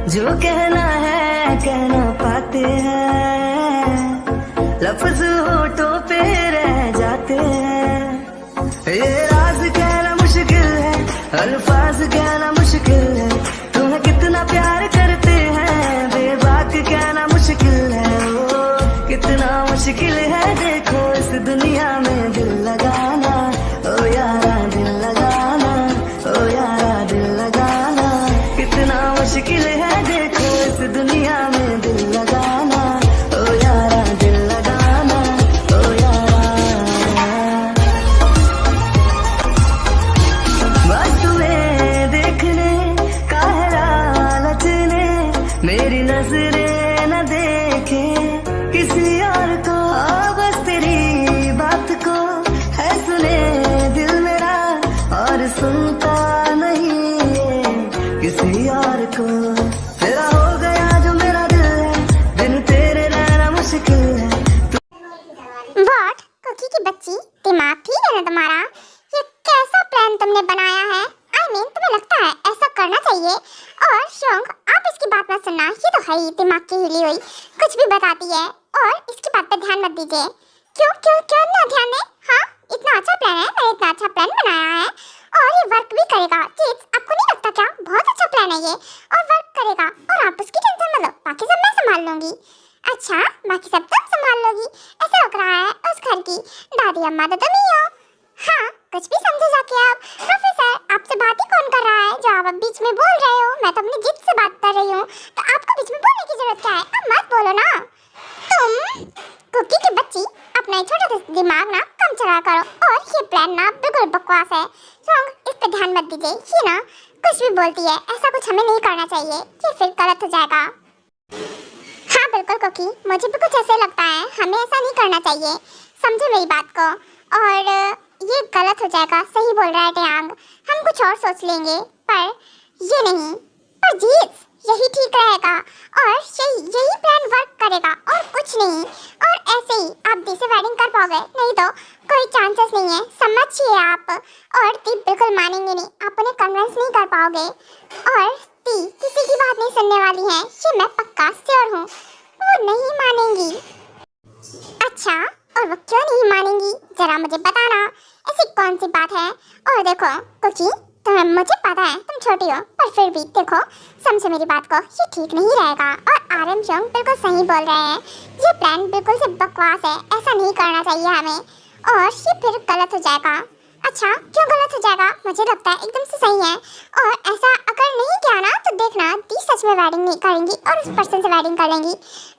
जो कहना है कह ना पाते हैं, लफ्ज होठों पे रह जाते हैं। ये राज कहना मुश्किल है, अल्फाज कहना मुश्किल है, तुम्हें कितना प्यार करते हैं बेबाक कहना मुश्किल है। ओ कितना मुश्किल है देखो इस दुनिया में दिल लगाना, ओ यारा दिल लगाना, ओ यारा दिल लगाना। कितना मुश्किल है देखो इस दुनिया में दिल लगाना, ओ यारा दिल लगाना, ओ यारा। बस तुम्हें देखने का है लालच ने, मेरी नजरें न देखे किसी और को। बस तेरी बात को है सुने दिल मेरा, और सुनता नहीं है किसी और को। तेरा हो गया जो मेरा दिल है, बिन तेरे रहना मुश्किल है। व्हाट कुकी की बच्ची, दिमाग ठीक है ना तुम्हारा? ये कैसा प्लान तुमने बनाया है? तुम्हें लगता है ऐसा करना चाहिए? और शोंग, आप इसकी बात मत सुनना, ये तो है ही दिमाग की हिली हुई, कुछ भी बताती है। और इसकी बात पे ध्यान मत दीजिए। क्यों क्यों क्यों ना ध्यान दें? हाँ, इतना अच्छा प्लान है, मैंने इतना अच्छा प्लान बनाया है और ये वर्क भी करेगा। चीज आपको नहीं लगता क्या? बहुत अच्छा प्लान है ये और वर्क करेगा। और आप उसकी टेंशन मत लो, बाकी सब मैं संभाल लूंगी। अच्छा, बाकी सब तुम संभाल लोगी? ऐसा लग रहा है उस घर की दादी अम्मा तो तुम ही हो। हाँ, कुछ भी समझे जाके आप। प्रोफेसर, आपसे बात ही कौन कर रहा है जो आप अब बीच में बोल रहे हो? मैं तो अपनी जिद से बात कर रही हूँ, तो आपको बीच में बोलने की जरूरत क्या है? अब मत बोलो ना। तुम कुकी की बच्ची, अपना ये छोटा सा दिमाग ना कम चला करो। और ये प्लान ना बिल्कुल बकवास है। शोंग, इस पे ध्यान मत दीजिए। ये ना कुछ भी बोलती है, ऐसा कुछ हमें नहीं करना चाहिए, ये फिर गलत हो जाएगा। हाँ बिल्कुल कुकी, मुझे भी कुछ ऐसे लगता है, हमें ऐसा नहीं करना चाहिए। समझो मेरी बात को। और ये गलत हो जाएगा। सही बोल रहा है टेयांग, हम कुछ और सोच लेंगे, पर ये नहीं। पर जीत, यही ठीक रहेगा और यही प्लान वर्क करेगा और कुछ नहीं। और ऐसे ही आप दी से वेडिंग कर पाओगे, नहीं तो कोई चांसेस नहीं है, समझिए आप। और दी बिल्कुल मानेंगे नहीं, आप उन्हें कन्विंस नहीं कर पाओगे। और दी किसी की बात नहीं सुनने वाली है, ये मैं पक्का श्योर हूँ। वो नहीं मानेंगी। अच्छा, और वो क्यों नहीं मानेंगी, जरा मुझे बताना, ऐसी कौन सी बात है? और देखो कुकी, तुम्हें मुझे पता है तुम छोटी हो, पर फिर भी देखो, समझो मेरी बात को, ये ठीक नहीं रहेगा। और आरएम शोंग बिल्कुल सही बोल रहे हैं, ये प्लान बिल्कुल से बकवास है, ऐसा नहीं करना चाहिए हमें, और ये फिर गलत हो जाएगा। अच्छा, क्यों गलत हो जाएगा? मुझे लगता है एकदम से सही है। और ऐसा अगर नहीं किया ना तो देखना, दी सच में वेडिंग नहीं करेंगी और उस पर्सन से वेडिंग कर लेंगी।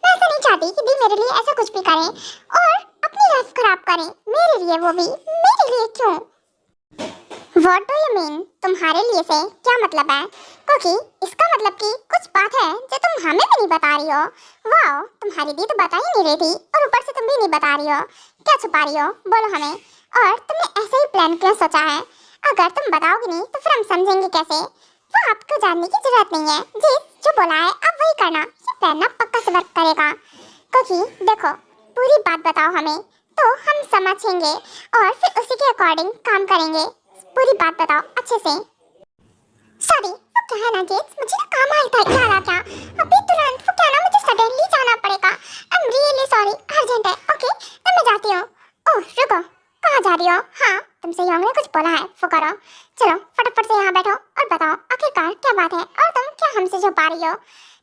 मैं ऐसा नहीं चाहती कि दी मेरे लिए ऐसा कुछ भी करें और अपनी लाइफ खराब करें, मेरे लिए, वो भी मेरे लिए। क्यों? What do you mean? तुम्हारे लिए से क्या मतलब है? क्योंकि इसका मतलब कि कुछ बात है जो तुम हमें भी नहीं बता रही हो। वाओ, तुम्हारी दी तो बता ही नहीं रही थी और ऊपर से तुम भी नहीं बता रही हो। क्या छुपा रही हो? बोलो हमें। और तुमने ऐसे ही प्लान क्यों सोचा है? अगर तुम बताओगी नहीं तो फिर हम समझेंगे कैसे? वो आपको जानने की जरूरत नहीं है। जो बोला है आप वही करना, ये प्लान ना पक्का से वर्क करेगा। क्योंकि देखो, पूरी बात बताओ हमें तो हम समझेंगे और फिर उसी के अकॉर्डिंग काम करेंगे। पूरी बात बताओ अच्छे से। सॉरी, वो क्या है ना जेट्स, मुझे ना काम आया था, याद आ गया अभी तुरंत। वो क्या ना, मुझे सडनली जाना पड़ेगा। I am really sorry, urgent है। ओके, तो मैं जाती हूँ। ओह रुको, कहाँ जा रही हो? हाँ, तुमसे योंग ने कुछ बोला है, वो करो। चलो फटाफट से यहाँ बैठो और बताओ आखिरकार क्या बात है और तुम क्या हमसे छुपा रही हो?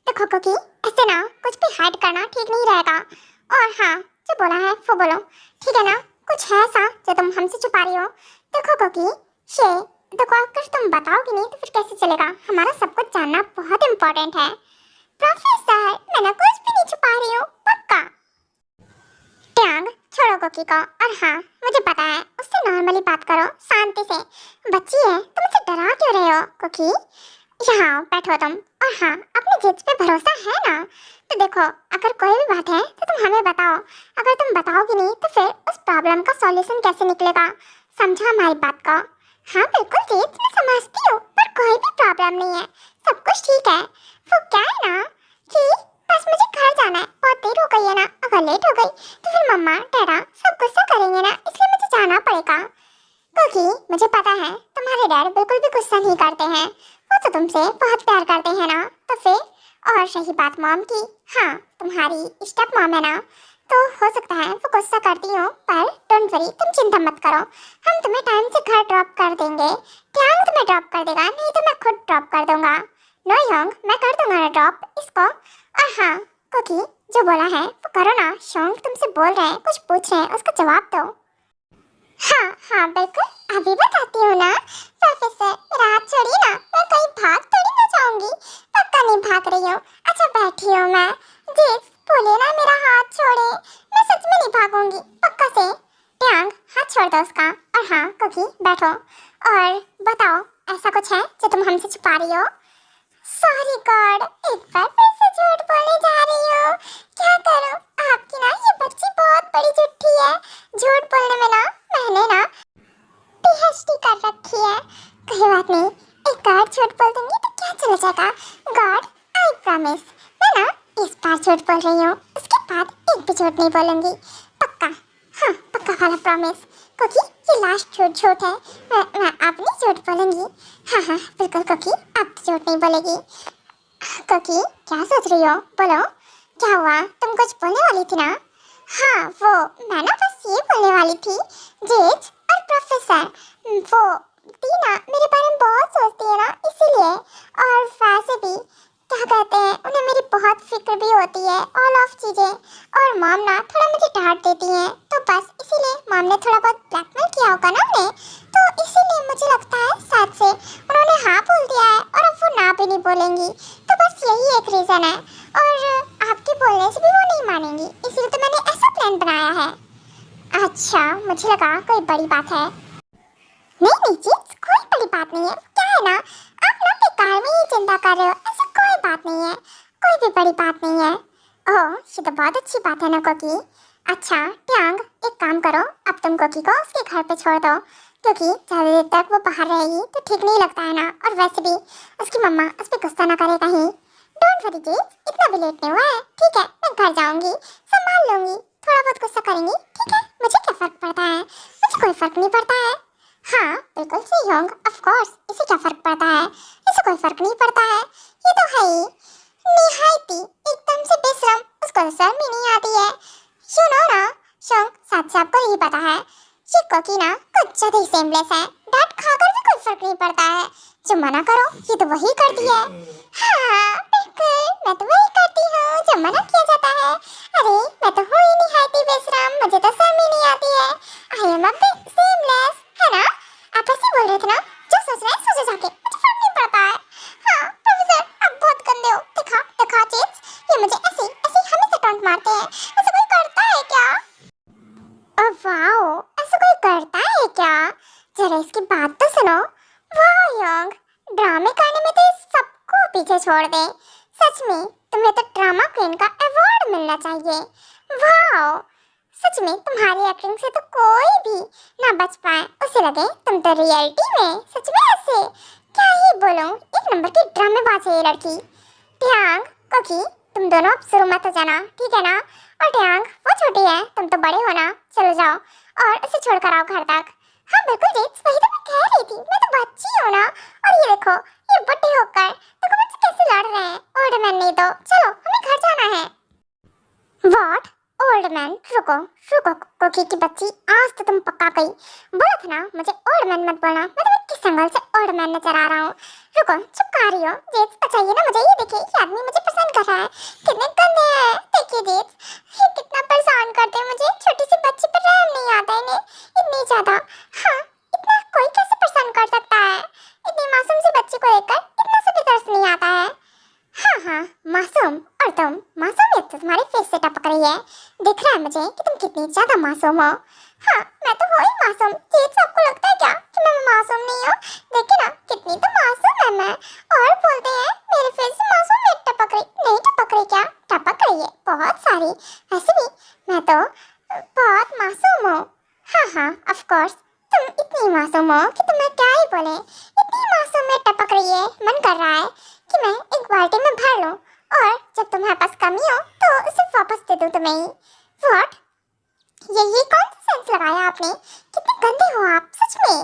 देखो कुकी, ऐसे ना कुछ भी हाइड करना ठीक नहीं रहेगा। और हाँ, जो बोला है वो बोलो, ठीक है ना? कुछ है ऐसा जो तुम हमसे छुपा रही हो? देखो कुकी, ये देखो, अगर तुम बताओगी नहीं तो फिर कैसे चलेगा? हमारा सब कुछ जानना बहुत इम्पोर्टेंट है। प्रोफेसर, मैं ना कुछ भी नहीं छुपा रही हूँ, पक्का। ट्यांग, छोड़ो कुकी को। और हाँ, मुझे पता है, उससे नॉर्मली बात करो, शांति से। बच्ची है, तुम उसे डरा क्यों रहे हो? कुकी, यहाँ बैठो तुम। और हाँ, अपने जिद पे भरोसा है ना? तो देखो, अगर कोई भी बात है तो तुम हमें बताओ। अगर तुम बताओगी नहीं तो फिर उस प्रॉब्लम का सॉल्यूशन कैसे निकलेगा? समझा हमारी बात को? हाँ बिल्कुल जीत, मैं समझती हूँ, पर कोई भी प्रॉब्लम नहीं है, सब कुछ ठीक है। वो क्या है ना कि बस मुझे घर जाना है, बहुत देर हो गई है ना, अगर लेट हो गई तो फिर मम्मा डैडा सब गुस्सा करेंगे ना, इसलिए मुझे जाना पड़ेगा। क्योंकि मुझे पता है तुम्हारे डैड बिल्कुल भी गुस्सा नहीं करते हैं, वो तो तुमसे बहुत प्यार करते हैं ना, तो फिर और रही बात मॉम की, हाँ तुम्हारी स्टेप मॉम है ना, तो हो सकता है वो गुस्सा करती हो, पर डोंट वरी, तुम चिंता मत करो, हम तुम्हें टाइम से घर ड्रॉप कर देंगे। ट्यांग तुम्हें ड्रॉप कर देगा, नहीं तो मैं खुद ड्रॉप कर दूंगा। नो योंग, मैं कर दूंगा ना ड्रॉप इसको। और हाँ कुकी, जो बोला है वो करो ना। शोंग तुमसे बोल रहे हैं, कुछ पूछ रहे हैं, उसका जवाब दो। हाँ हाँ बिल्कुल, अभी बताती हूँ ना। प्रोफेसर मेरा हाथ छोड़िए ना, मैं कहीं भाग थोड़ी ना जाऊंगी, पक्का नहीं भाग रही हूँ। अच्छा बैठी हूँ मैं। जिस बोले ना मेरा हाथ छोड़े, मैं सच में नहीं भागूंगी, पक्का से। ट्यांग हाथ छोड़ दो उसका। और हाँ कुकी बैठो और बताओ, ऐसा कुछ है जो तुम हमसे छुपा रही हो? सॉरी गॉड, एक बार फिर से झूठ बोलने जा रही हो। क्या करूं, आपकी ना ये बच्ची बहुत बड़ी झूठी है। झूठ बोलने में ना मैंने ना पीएचडी कर रखी है। कोई बात नहीं, एक बार झूठ बोल दूंगी तो क्या चला जाएगा। गॉड आई प्रॉमिस, मैं ना इस बार झूठ बोल रही हूँ, उसके बाद एक भी झूठ नहीं बोलूंगी, पक्का। हाँ पक्का वाला प्रॉमिस, क्योंकि ये लास्ट झूठ है। मैं अब नहीं झूठ बोलूंगी। हाँ हाँ बिल्कुल कुकी, अब तो झूठ नहीं बोलेगी। कुकी क्या सोच रही हो, बोलो क्या हुआ, तुम कुछ बोलने वाली थी ना? हाँ वो मैं ना बस ये बोलने वाली थी, जेज और प्रोफेसर वो टीना मेरे बारे में बहुत सोचती है ना, इसीलिए। और वैसे भी क्या कहते हैं, उन्हें मेरी बहुत फिक्र भी होती है, ऑल ऑफ चीज़ें। और मॉम ना थोड़ा मुझे डांट देती हैं, तो बस इसीलिए मॉम ने थोड़ा बहुत ब्लैकमेल किया होगा ना उन्हें, तो इसीलिए मुझे लगता है शायद से उन्होंने हाँ बोल दिया है और अब वो ना भी नहीं बोलेंगी। तो बस यही एक रीज़न है, और आपके बोलने से भी वो नहीं मानेंगी, इसीलिए तो मैंने ऐसा प्लान बनाया है। अच्छा मुझे लगा कोई बड़ी बात है। नहीं नहीं चीज, कोई बड़ी बात नहीं है। क्या है ना, आप ना बेकार में ही चिंता कर रहे हो, ऐसी कोई बात नहीं है, कोई भी बड़ी बात नहीं है। ओह ये तो बहुत अच्छी बात है ना कुकी। अच्छा ट्यांग एक काम करो, अब तुम कुकी को उसके घर पे छोड़ दो, क्योंकि ज़्यादा देर तक वो बाहर रहेगी तो ठीक नहीं लगता है ना, और वैसे भी उसकी मम्मा उस पर गुस्सा ना करे कहीं। डोंट वरी जी, इतना भी लेट नहीं हुआ है, ठीक है मैं घर जाऊंगी, संभाल लूंगी, थोड़ा बहुत गुस्सा करेंगी, ठीक है, मुझे क्या फ़र्क पड़ता है, मुझे कोई फ़र्क नहीं पड़ता है। हाँ बिल्कुल सही होंग, ऑफ कोर्स, इसे क्या फ़र्क पड़ता है, इसे कोई फ़र्क नहीं पड़ता है, ये तो है ही निहायती एकदम से बेशरम, उसको तो शर्म ही नहीं आती है। सुनो ना शोंग, साथ से आपको यही पता है ये कुकी ना कुछ ज़्यादा ही सेमलेस है, डांट खाकर भी कोई फ़र्क नहीं पड़ता है, जो मना करो ये तो वही करती है। हाँ बिल्कुल, मैं तो वही करती हूँ जो मना किया जाता है। अरे मैं तो हूँ ही निहायती बेशरम, मुझे तो शर्म ही नहीं आती है। I am a big seamless, है ना? आप ऐसे बोल रहे थे ना, जो सोच रहे हैं सोचो जाके, मुझे फर्क नहीं पड़ता है। हाँ प्रोफेसर आप बहुत गंदे हो, दिखा दिखा चीज, ये मुझे ऐसे ऐसे हमेशा टॉन्ट मारते हैं, ऐसा कोई करता है क्या? ओह वाओ, ऐसा कोई करता है क्या? जरा इसकी बात तो सुनो। वाह योंग, ड्रामे करने में तो इस सबको पीछे छोड़ दे, सच में तुम्हें तो ड्रामा क्वीन का अवार्ड मिलना चाहिए। वाह सच में तुम्हारी एक्टिंग से तो कोई भी ना बच पाए, उसे लगे तुम तो रियलिटी में सच में ऐसे, क्या ही बोलूं, एक नंबर की ड्रामेबाज है ये लड़की। ट्यांग कुकी तुम दोनों अब शुरू मत हो जाना, ठीक है ना? और ट्यांग वो छोटी है, तुम तो बड़े हो ना, चलो जाओ और उसे छोड़कर आओ घर तक। हाँ बिल्कुल जीत, वही तो मैं कह रही थी, मैं तो बच्ची हूँ ना, और ये देखो ये बुढ़े होकर देखो मुझसे कैसे लड़ रहे हैं, ओल्ड मैन नहीं तो, चलो हमें घर जाना है। व्हाट ओल्ड मैन, रुको रुको कुकी की बच्ची, आज तो तुम पक्का गई, बोला था ना मुझे ओल्ड मैन मत बोलना, मैं तुम्हें किस एंगल से ओल्ड मैन नजर आ रहा हूँ। रुको चुप कर रही हो जेट्स, बताइए ना मुझे, ये देखिए ये आदमी मुझे पसंद कर रहा है, कितने गंदे हैं, देखिए जेट्स ये कितना परेशान करते हैं मुझे, छोटी सी बच्ची पर रहम नहीं आता इन्हें इतनी ज्यादा। हाँ इतना कोई कैसे परेशान कर सकता है, इतनी मासूम सी बच्ची को लेकर इतना सा भी तरस नहीं आता है। हाँ हाँ मासूम, और तुम मासूमियत तो तुम्हारे फेस से टपक रही है, दिख रहा है मुझे कि तुम कितनी ज्यादा मासूम हो। हाँ मैं तो हूँ ही मासूम, ये सबको लगता है क्या कि मैं मासूम नहीं हूँ? देखिए ना कितनी तो मासूम है मैं, और बोलते हैं मेरे फेस से मासूमियत टपक रही, नहीं टपक रही क्या? टपक रही है बहुत सारी, वैसे भी मैं तो बहुत मासूम हूँ। हाँ हाँ ऑफ कोर्स, तुम इतनी मासूम हो कि तुम्हें क्या ही बोले, इतनी मासूमियत टपक रही है, मन कर रहा है कि मैं एक बाल्टी में भर लूं और जब तुम्हारे पास कमी हो तो उसे वापस दे दूं तुम्हें ही। व्हाट, ये कौन सा सेंस लगाया आपने, कितने गंदे हो आप सच में।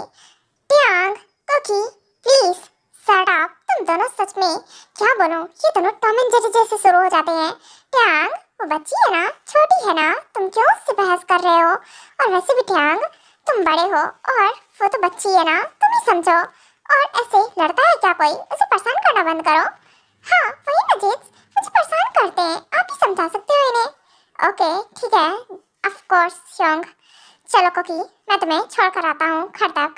Tang cookie please shut up, तुम दोनों सच में क्या बोलूं, ये दोनों टॉम एंड जेरी तुम क्यों उससे बहस कर रहे हो? और वैसे भी ट्यांग, तुम बड़े हो और वो तो बच्ची है ना, तुम ही समझो। और ऐसे लड़ता है क्या कोई? उसे परेशान करना बंद करो। हाँ वही ना जित्स, मुझे परेशान करते हैं, आप ही समझा सकते हो इन्हें। ओके ठीक है, ऑफ कोर्स श्योंग। चलो कोकी, मैं तुम्हें छोड़ कर आता हूँ घर तक।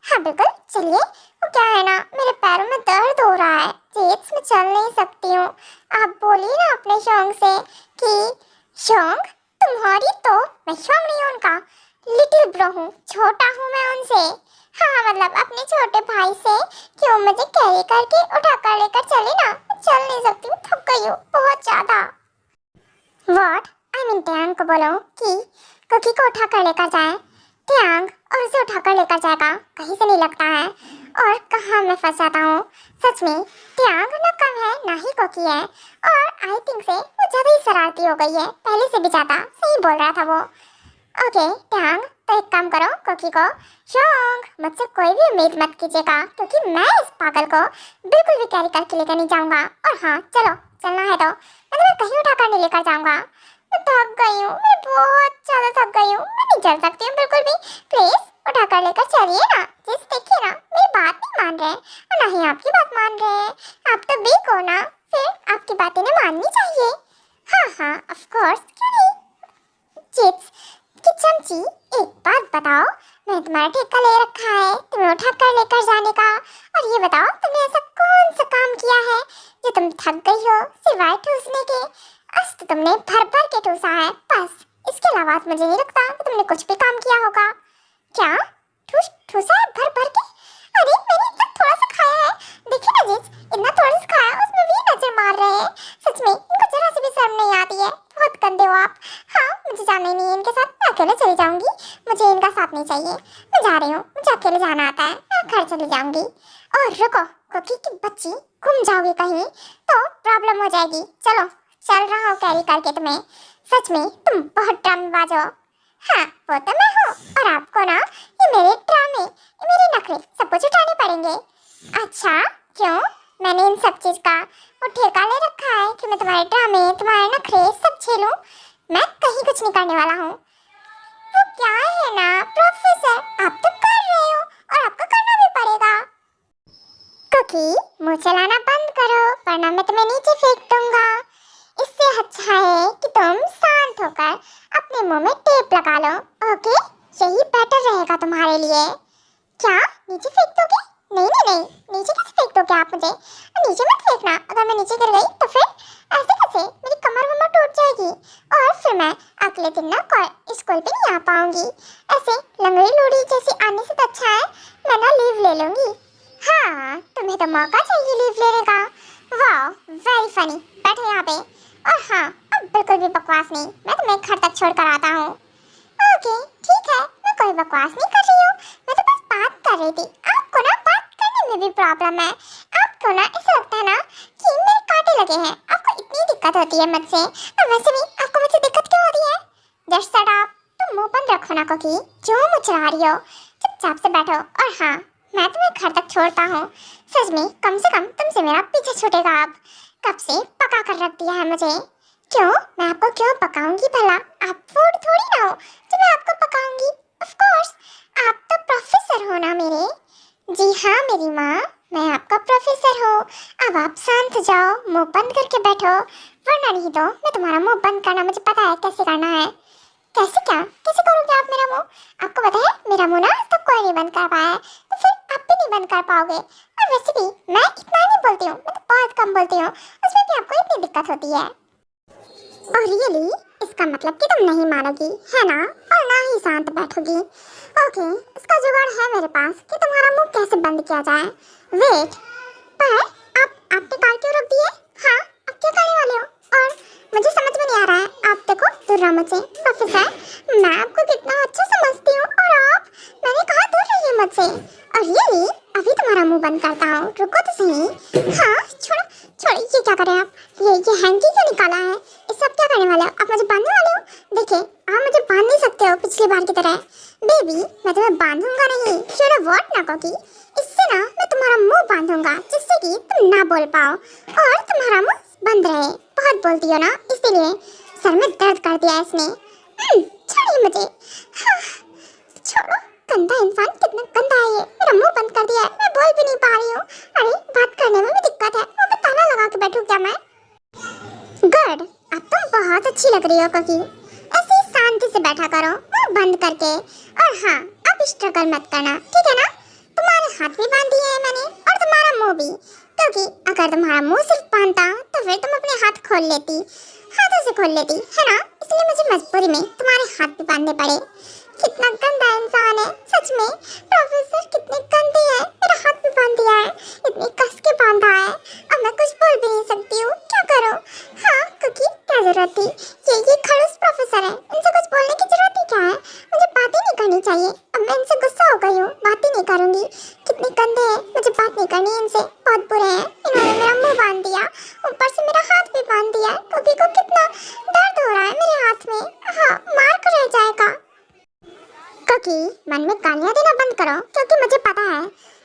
हाँ बिल्कुल चलिए। वो क्या है ना, मेरे पैरों में दर्द हो रहा है जित्स, मैं चल नहीं सकती हूँ। आप बोलिए ना अपने श्योंग से कि श्योंग तुम्हारी तो, मैं श्योंग नहीं हूँ उनका, लिटिल ब्रो हूँ, छोटा हूँ मैं उनसे। हाँ मतलब अपने छोटे भाई से, क्यों मुझे कैरी करके उठा कर लेकर चले ना, मैं चल नहीं सकती हूँ, थक गई हूँ बहुत ज्यादा। व्हाट आई मीन ट्यांग को बोलो कि कुकी को उठा कर लेकर जाए। ट्यांग और उसे उठा कर लेकर जाएगा, कहीं से नहीं लगता है। और कहाँ मैं फंस जाता हूँ सच में। ट्यांग ना कम है ना ही कुकी है, और आई थिंक से वो ज्यादा ही शरारती हो गई है, पहले से भी ज्यादा। सही बोल रहा था वो। ओके ट्यांग, तो एक काम करो कुकी को, श्योंग मुझसे कोई भी उम्मीद मत कीजिएगा, क्योंकि मैं इस पागल को बिल्कुल भी कैरी करके लेकर नहीं जाऊंगा। और हाँ चलो, चलना है तो मैं तुम्हें कहीं उठा कर नहीं लेकर जाऊंगा। मैं थक गई हूँ, मैं बहुत ज्यादा थक गई हूँ, मैं नहीं चल सकती हूँ बिल्कुल भी। प्लीज उठा कर लेकर चलिए ना। जिस देखिए ना, मेरी बात नहीं मान रहे और ना ही आपकी बात मान रहे हैं। आप तो बिग हो ना, फिर आपकी बातें ना माननी चाहिए। हाँ हाँ ऑफ कोर्स, क्यों नहीं। जित्स कि चमची, एक बात बताओ, मैंने तुम्हारा ठेका ले रखा है तुम्हें उठा कर लेकर जाने का, और ये बताओ तुमने ऐसा कौन सा काम किया है जो तुम थक गई हो सिवाय ठूसने के? आज तो तुमने भर भर के ठूसा है बस, इसके अलावा मुझे नहीं लगता कि तुमने कुछ भी काम किया होगा। क्या ठूसा है भर भर के? अरे मैंने इतना थोड़ा सा खाया है, देखिए ना जिस इतना थोड़ा सा खाया उसमें भी नजर मार रहे हैं। सच में इनको जरा सी भी शर्म नहीं आती है, बहुत गंदे हो आप। हाँ मुझे जाना ही नहीं है इनके साथ, मैं अकेले चली जाऊंगी, मुझे इनका साथ नहीं चाहिए। मैं जा रही हूँ, मुझे अकेले जाना आता है, मैं घर चली जाऊंगी। और रुको कुकी की बच्ची, घूम जाओगी कहीं तो प्रॉब्लम हो जाएगी। चलो चल रहा हूँ कैरी करके तुम्हें। सच में तुम बहुत ड्रामेबाज हो। हाँ वो तो मैं हूँ, और आपको ना ये मेरे ड्रामे, ये मेरे नखरे सब कुछ उठाने पड़ेंगे। अच्छा क्यों? मैंने इन सब चीज का वो ठेका ले रखा है कि मैं तुम्हारे ड्रामे तुम्हारे नखरे सब झेलूं? मैं कहीं कुछ नहीं करने वाला हूँ। वो क्या है ना प्रोफेसर, आप तो कर रहे हो और आपको करना भी पड़ेगा। कुकी मुंह चलाना बंद करो वरना मैं तुम्हें नीचे फेंक दूंगा। इससे अच्छा है कि तुम शांत होकर अपने मुंह में टेप लगा लो। ओके यही बेटर रहेगा तुम्हारे लिए। क्या नीचे फेंक दोगे? नहीं नहीं नहीं, नीचे कैसे फेंक दोगे आप मुझे? नीचे मत फेंकना, अगर मैं नीचे गिर गई तो फिर ऐसे कैसे, मेरी कमर वमर टूट जाएगी और फिर मैं अगले दिन ना स्कूल पे नहीं आ पाऊंगी। ऐसे लंगड़ी लूड़ी जैसी आने से तो अच्छा है मैं ना लीव ले लूंगी। हाँ तुम्हें तो मौका चाहिए लीव लेने का। वाह वेरी फनी, बैठो यहाँ पे। और हाँ अब बिल्कुल भी बकवास नहीं, मैं तुम्हें घर तक छोड़ कर आता हूँ। ओके ठीक है, मैं कोई बकवास नहीं कर रही हूँ, मैं तो बस बात कर रही थी। आपको ना बात करने में भी प्रॉब्लम है, आपको ना ऐसा लगता है ना कि मेरे कांटे लगे हैं, आपको इतनी दिक्कत होती है मुझसे। और वैसे भी आपको मुझसे दिक्कत क्यों होती है? जस्ट शट अप, तुम मुंह बंद रखो ना कुकी, जो मुचला रही हो चुपचाप से बैठो। और हाँ मैं तुम्हें घर तक छोड़ता हूँ। सच में कम से कम तुमसे मेरा पीछे छूटेगा। अब कब से पका कर रख दिया है मुझे। क्यों? मैं आपको क्यों पकाऊंगी भला? आप फूड थोड़ी ना हो जो मैं आपको पकाऊंगी। ऑफ कोर्स आप तो प्रोफेसर हो ना मेरे। जी हाँ मेरी माँ, मैं आपका प्रोफेसर हूँ। अब आप शांत जाओ, मुंह बंद करके बैठो, वरना नहीं तो मैं तुम्हारा मुंह बंद करना मुझे पता है कैसे करना है। कैसे क्या? कैसे करोगे आप मेरा मुंह? आपको पता है मेरा मुंह ना तो कोई नहीं बंद कर पाया है, तो फिर आप भी नहीं बंद कर पाओगे। और वैसे भी मैं इतना नहीं बोलती हूँ, मैं तो बहुत कम बोलती हूँ, उसमें भी आपको इतनी दिक्कत होती है। और रियली इसका मतलब कि तुम नहीं मानोगी है ना, और ना ही शांत बैठोगी। ओके इसका जुगाड़ है मेरे पास कि तुम्हारा मुंह कैसे बंद किया जाए। वेट, पर आपने कार क्यों रोक दी है? हाँ आप क्या करने वाले हो? और मुझे समझ में नहीं आ रहा है, आप देखो दूर रहो मुझसे। प्रोफेसर मैं आपको कितना अच्छा समझती हूँ और आप, मैंने कहा दूर रहिए मुझसे। और रियली अभी तुम्हारा मुंह बंद करता हूँ, रुको तो सही। हाँ छोड़ो छोड़ो, ये क्या कर रहे हैं आप? ये हैंकी क्यों निकाला है? इससे आप क्या करने वाले हो? आप मुझे बांधने वाले हो? देखिए आप मुझे बांध नहीं सकते हो पिछली बार की तरह। बेबी मैं तुम्हें बांधूंगा नहीं, श्योर व्हाट ना कोकी। इससे ना मैं तुम्हारा मुंह बांधूंगा जिससे कि तुम ना बोल पाओ और तुम्हारा मुंह बंद रहे। बहुत बोलती हो ना इसीलिए, सर में दर्द कर दिया इसने। छोड़िए मुझे। हाँ, छोड़ो। गंदा इंसान, कितना गंदा है ये। मेरा मुंह बंद कर दिया है, मैं बोल भी नहीं पा रही हूँ। अरे बात करने में भी दिक्कत है, वो मैं ताला लगा के बैठूं क्या मैं? गुड, अब तुम बहुत अच्छी लग रही हो कुकी। ऐसे ही शांति से बैठा करो, मुंह बंद करके। और हाँ, अब स्ट्रगल मत करना, ठीक है ना? तुम्हारे हाथ भी बांध दिए हैं मैंने और तुम्हारा मुंह भी, क्योंकि अगर तुम्हारा मुंह सिर्फ बांधता तो फिर तुम अपने हाथ खोल लेती, हाथों से खोल लेती, है ना? इसलिए मुझे मजबूरी में तुम्हारे हाथ भी बांधने पड़े। कितना गंदा इंसान है सच में। प्रोफेसर कितने गंदे हैं, मेरा हाथ भी बांध दिया है, इतने कस के बांधा है। अब मैं कुछ बोल भी नहीं सकती हूँ, क्या करूँ? हाँ कुकी, क्या जरूरत थी? ये खड़ूस प्रोफेसर है, इनसे कुछ बोलने की जरूरत ही क्या है? मुझे बातें नहीं करनी चाहिए। अब मैं इनसे गुस्सा हो गई हूँ, बातें नहीं करूंगी। कितने गंदे हैं, मुझे बात नहीं करनी इनसे, बहुत बुरे हैं। इन्होंने मेरा मुंह बांध दिया, ऊपर से मेरा हाथ भी बांध दिया है। कुकी को कितना दर्द हो रहा है मेरे हाथ में। हाँ, मार कर रह जाएगा। कुकी, मन में गालियाँ देना बंद करो, क्योंकि मुझे पता है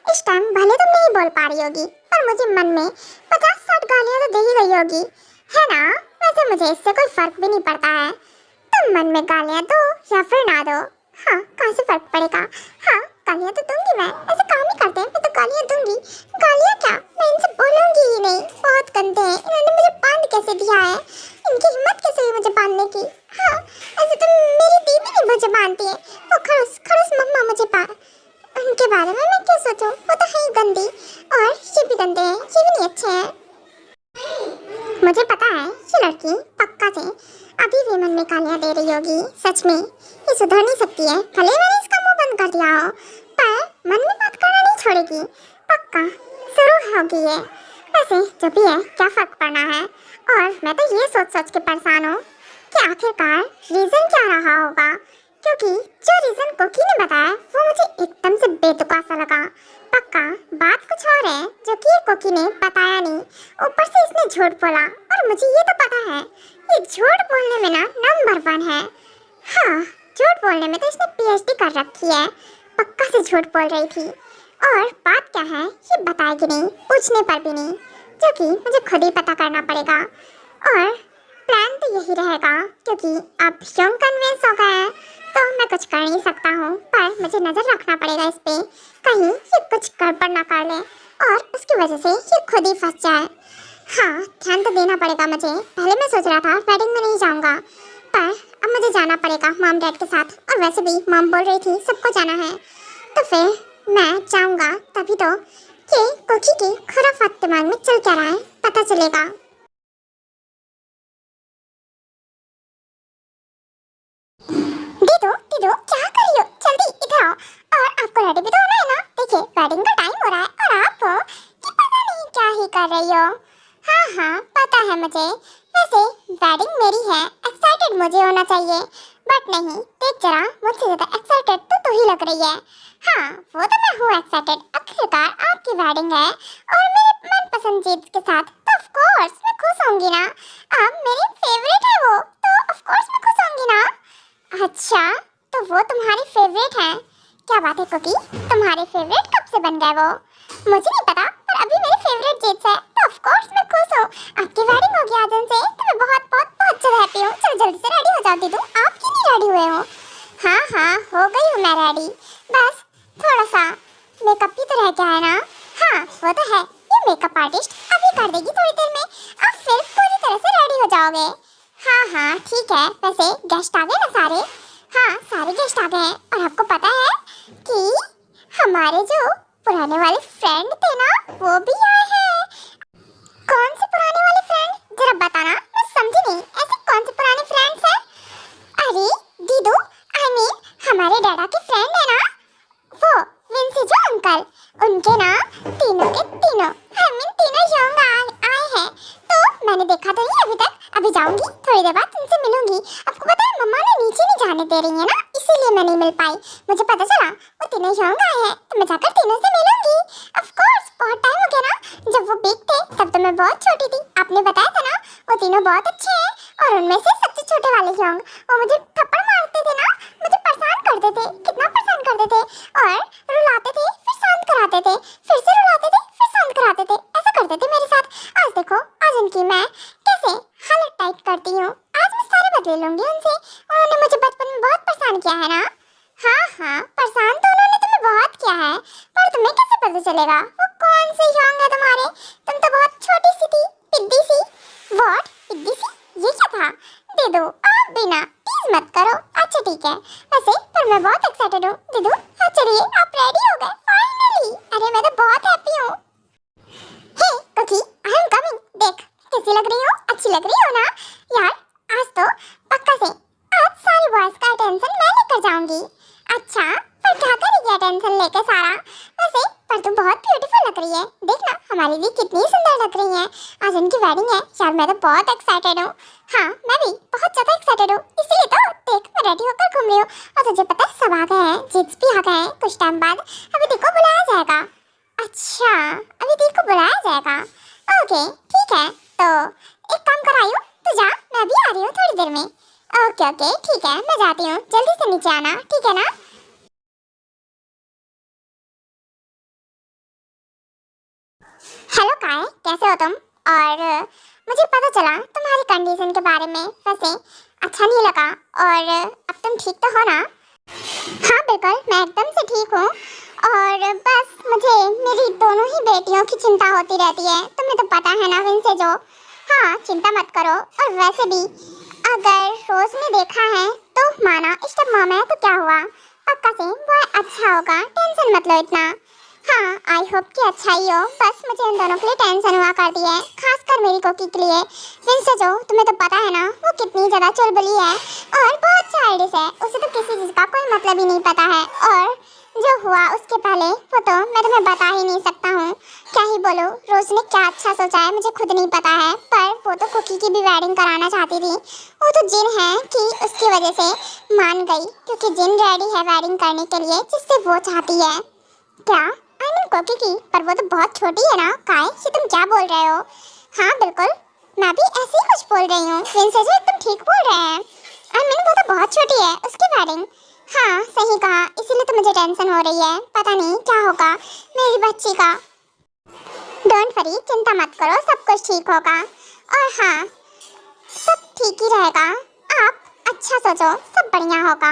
इस टाइम भले तुम नहीं बोल पा रही होगी, पर मुझे मन में 50-60 गालियाँ तो दे ही रही होगी, है ना? वैसे मुझे इससे कोई फर्क भी नहीं पड़ता है, तुम मन में गालियाँ दो या फिर ना दो। हाँ, कहाँ से फर्क पड़ेगा? हाँ, गालियाँ तो दूंगी मैं, ऐसे काम ही करते हैं, मैं तो गालियाँ दूंगी। गालियाँ क्या, मैं इनसे बोलूंगी ही नहीं। बहुत गंदे हैं, इन्होंने मुझे बांध कैसे दिया है? इनकी हिम्मत कैसे हुई मुझे बांधने की? हाँ, ऐसे तो मेरी दी भी नहीं मुझे बांधती है। वो खड़ूस खड़ूस मम्मा मुझे उनके बारे में मैं क्या सोचूं? वो तो है ही गंदी, और ये भी गंदे हैं, ये भी नहीं अच्छे हैं। मुझे पता है ये लड़की पक्का से अभी भी मन में गालियाँ दे रही होगी। सच में ये सुधर नहीं सकती है, भले मैंने इसका मुंह बंद कर दिया हो, पर मन में बात करना नहीं छोड़ेगी। पक्का शुरू होगी ये। वैसे जो भी है, क्या फर्क पड़ना है? और मैं तो ये सोच सोच के परेशान हूँ कि आखिरकार रीजन क्या रहा होगा, क्योंकि जो रीजन कुकी ने बताया वो मुझे एकदम से बेतुका सा लगा। पक्का बात कुछ और है जो कि कुकी ने बताया नहीं, ऊपर से इसने झूठ बोला, और मुझे ये तो पता है ये झूठ बोलने में ना नंबर 1 है। हाँ, झूठ बोलने में तो इसने PhD कर रखी है, पक्का से झूठ बोल रही थी। और बात क्या है ये बताएगी नहीं, पूछने पर भी नहीं, जो कि मुझे खुद ही पता करना पड़ेगा। और प्लान तो यही रहेगा, क्योंकि अब यूं कन्विंस हो गया है तो मैं कुछ कर नहीं सकता हूँ, पर मुझे नज़र रखना पड़ेगा इस पे, कहीं ये कुछ गड़बड़ ना कर ले और उसकी वजह से ये खुद ही फंस जाए। हाँ, ध्यान तो देना पड़ेगा मुझे। पहले मैं सोच रहा था वेडिंग में नहीं जाऊँगा, पर अब मुझे जाना पड़ेगा मॉम डैड के साथ, और वैसे भी मॉम बोल रही थी सबको जाना है, तो फिर मैं जाऊँगा। तभी तो ये कुकी की खुराफात दिमाग में चल क्या रहा है पता चलेगा। दीदू क्या कर रही हो? जल्दी इधर आओ, और आपको रेडी भी तो होना है ना। देखिए वेडिंग का टाइम हो रहा है और आप कि पता नहीं क्या ही कर रही हो। हाँ पता है मुझे, वैसे वेडिंग मेरी है, एक्साइटेड मुझे होना चाहिए, बट नहीं, देख जरा मुझसे ज़्यादा एक्साइटेड तो तू ही लग रही है। हाँ वो तो मैं हूँ एक्साइटेड, आखिरकार आपकी वेडिंग है और मेरे मनपसंद चीज के साथ, तो ऑफ कोर्स मैं खुश होंगी ना। अब मेरी फेवरेट है वो, तो ऑफ कोर्स मैं खुश होंगी ना। अच्छा, तो वो तुम्हारी फेवरेट है? क्या बात है कुकी, तुम्हारे फेवरेट कब से बन गए वो? मुझे नहीं पता, पर अभी मेरी फेवरेट चीज है, तो ऑफ कोर्स मैं खुश हूँ। आपकी वेडिंग होगी आज से, तो मैं बहुत बहुत बहुत ज्यादा हैप्पी हूँ। चलो जल्दी से रेडी हो जाओ दीदू, आप क्यों नहीं रेडी हुए हो? हाँ हो गई हूँ मैं रेडी, बस थोड़ा सा मेकअप भी तो रह गया है ना। हाँ वो तो है, ये मेकअप आर्टिस्ट अभी कर देगी थोड़ी देर में, अब फिर पूरी तरह से रेडी हो जाओगे। हाँ ठीक है। वैसे गेस्ट आ गए ना सारे? हाँ सारे गेस्ट आ गए हैं, और आपको पता है कि हमारे जो पुराने वाले फ्रेंड थे ना, वो भी आए हैं। कौन से पुराने वाले फ्रेंड, जरा बताना, मैं समझी नहीं, ऐसे कौन से पुराने फ्रेंड्स हैं? अरे दीदू, आई मीन हमारे डैडा के फ्रेंड है ना, वो विंसी जो अंकल, उनके ना तीनों के तीनों, आई मीन तीनों यंग आए हैं। तो मैंने देखा तो नहीं अभी तक, अभी जाऊंगी थोड़ी देर बाद उनसे मिलूंगी। आपको पता है मम्मा ने नीचे नहीं जाने दे रही है ना, इसीलिए मैं नहीं मिल पाई। मुझे पता चला वो तीनों यंग आए हैं, तो मैं जाकर तीनों से मिलूंगी। ऑफ कोर्स बहुत टाइम हो गया ना, जब वो बिग थे तब तो मैं बहुत छोटी थी, आपने बताया था ना। वो तीनों बहुत अच्छे हैं, और उनमें से सबसे छोटे वाले यंग, वो मुझे थप्पड़ मारते थे ना, मुझे परेशान करते थे, कितना परेशान करते थे, और रुलाते थे फिर शांत कराते थे, फिर से रुलाते थे फिर शांत कराते थे, ऐसा करते थे मेरे साथ। आज देखो, आज उनकी मैं कैसे हालत टाइट करती हूँ। आज मैं सारे बदले लूंगी उनसे, उन्होंने मुझे परेशान किया है ना? हाँ हाँ, परेशान तो उन्होंने तुम्हें बहुत किया है, पर तुम्हें कैसे पता चलेगा वो कौन से योंग है तुम्हारे? तुम तो बहुत छोटी सी थी, पिद्दी सी। व्हाट? पिद्दी सी? ये क्या था? दे दो आप भी ना, प्लीज मत करो। अच्छा ठीक है, वैसे पर मैं बहुत एक्साइटेड हूँ। दे दो। हाँ चलिए, आप रेडी हो गए फाइनली। अरे मैं तो बहुत हैप्पी हूँ। हे कुकी, आई एम कमिंग। देख कैसी लग रही हो? अच्छी लग रही हो ना? यार आज तो पक्का से आज सारी बॉयज का अटेंशन मैं लेकर जाऊंगी। अच्छा, पर क्या करेगी अटेंशन लेकर सारा? वैसे पर तू बहुत ब्यूटीफुल लग रही है। देखना हमारी दी कितनी सुंदर लग रही है। आज उनकी वेडिंग है यार, मैं तो बहुत एक्साइटेड हूँ। हाँ मैं भी बहुत ज्यादा एक्साइटेड हूँ, इसीलिए तो देख मैं रेडी होकर घूम रही हूँ। और तुझे पता है सब आ गए हैं, जिट्स भी आ गए हैं। कुछ टाइम बाद अभी दी को बुलाया जाएगा। अच्छा अभी दी को बुलाया जाएगा, ओके ठीक है। तो एक काम कराइयो, तू जा, मैं भी आ रही हूँ थोड़ी देर में। ओके ओके ठीक है, मैं जाती हूँ, जल्दी से नीचे आना, ठीक है ना? हेलो काय, कैसे हो तुम? और मुझे पता चला तुम्हारी कंडीशन के बारे में, वैसे अच्छा नहीं लगा। और अब तुम ठीक तो हो ना? हाँ बिल्कुल, मैं एकदम से ठीक हूँ। और बस मुझे मेरी दोनों ही बेटियों की चिंता होती रहती है, तुम्हें तो पता है ना विंसे जो। हाँ चिंता मत करो। और वैसे भी अगर रोज ने देखा है तो माना स्टेप मॉम है तो क्या हुआ, पक्का से वो अच्छा होगा, टेंशन मत लो इतना। हाँ आई होप कि अच्छा ही हो, बस मुझे उन दोनों के लिए टेंशन हुआ करती है, खासकर मेरी कोकी के लिए। विंसे जो तुम्हें तो पता है ना वो कितनी ज़्यादा चुलबुली है और बहुत चाइल्डिश है, उसे तो किसी चीज़ का कोई मतलब ही नहीं पता है। और जो हुआ उसके पहले वो तो मैं तुम्हें बता ही नहीं सकता हूँ, क्या ही बोलो। रोज ने क्या अच्छा सोचा है मुझे खुद नहीं पता है, पर वो तो कुकी की भी वेडिंग कराना चाहती थी। वो तो जिन है कि उसकी वजह से मान गई, क्योंकि जिन रेडी है वेडिंग करने के लिए जिससे वो चाहती है। क्या? आई मीन कोकी की, पर वो तो बहुत छोटी है ना। काय ये तुम क्या बोल रहे हो? हाँ बिल्कुल, मैं भी ऐसे ही कुछ बोल रही हूँ। विंसे जी एकदम ठीक बोल रहे हैं। आई मीन वो तो बहुत छोटी है, उसकी वेडिंग। हाँ सही कहा, इसीलिए तो मुझे टेंशन हो रही है, पता नहीं क्या होगा मेरी बच्ची का। डोंट वरी, चिंता मत करो, सब कुछ ठीक होगा। और हाँ सब ठीक ही रहेगा, आप अच्छा सोचो, सब बढ़िया होगा।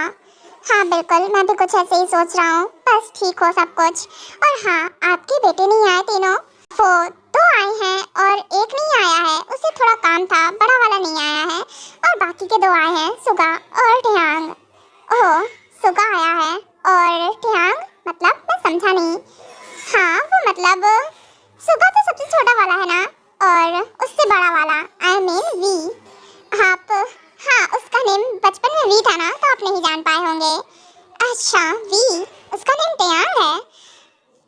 हाँ बिल्कुल, मैं भी कुछ ऐसे ही सोच रहा हूँ, बस ठीक हो सब कुछ। और हाँ आपके बेटे नहीं आए तीनों? वो दो आए हैं और एक नहीं आया है, उसे थोड़ा काम था, बड़ा वाला नहीं आया है। और बाकी के दो आए हैं, सुगा और टियांग। ओह सुगा आया है और टियांग मतलब मैं समझा नहीं। हाँ वो मतलब सुगा तो सबसे छोटा वाला है ना, और उससे बड़ा वाला आई मीन वी। आप हाँ उसका नेम बचपन में वी था ना, तो आप नहीं जान पाए होंगे। अच्छा वी, उसका नेम टियांग है?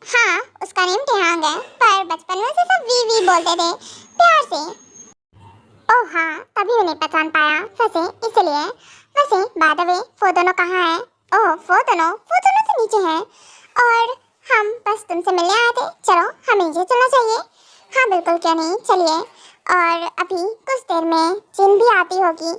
हाँ उसका नेम टियांग है, पर बचपन में से सब वी वी बोलते थे प्यार से। ओह हाँ तभी उन्हें पहचान पाया, वैसे इसलिए। वैसे बाय द वे वो दोनों कहाँ हैं? ओह वो दोनों तो नीचे हैं, और हम बस तुमसे मिलने आए थे। चलो हमें नीचे चलना चाहिए। हाँ बिल्कुल क्यों नहीं, चलिए। और अभी कुछ देर में जिन भी आती होगी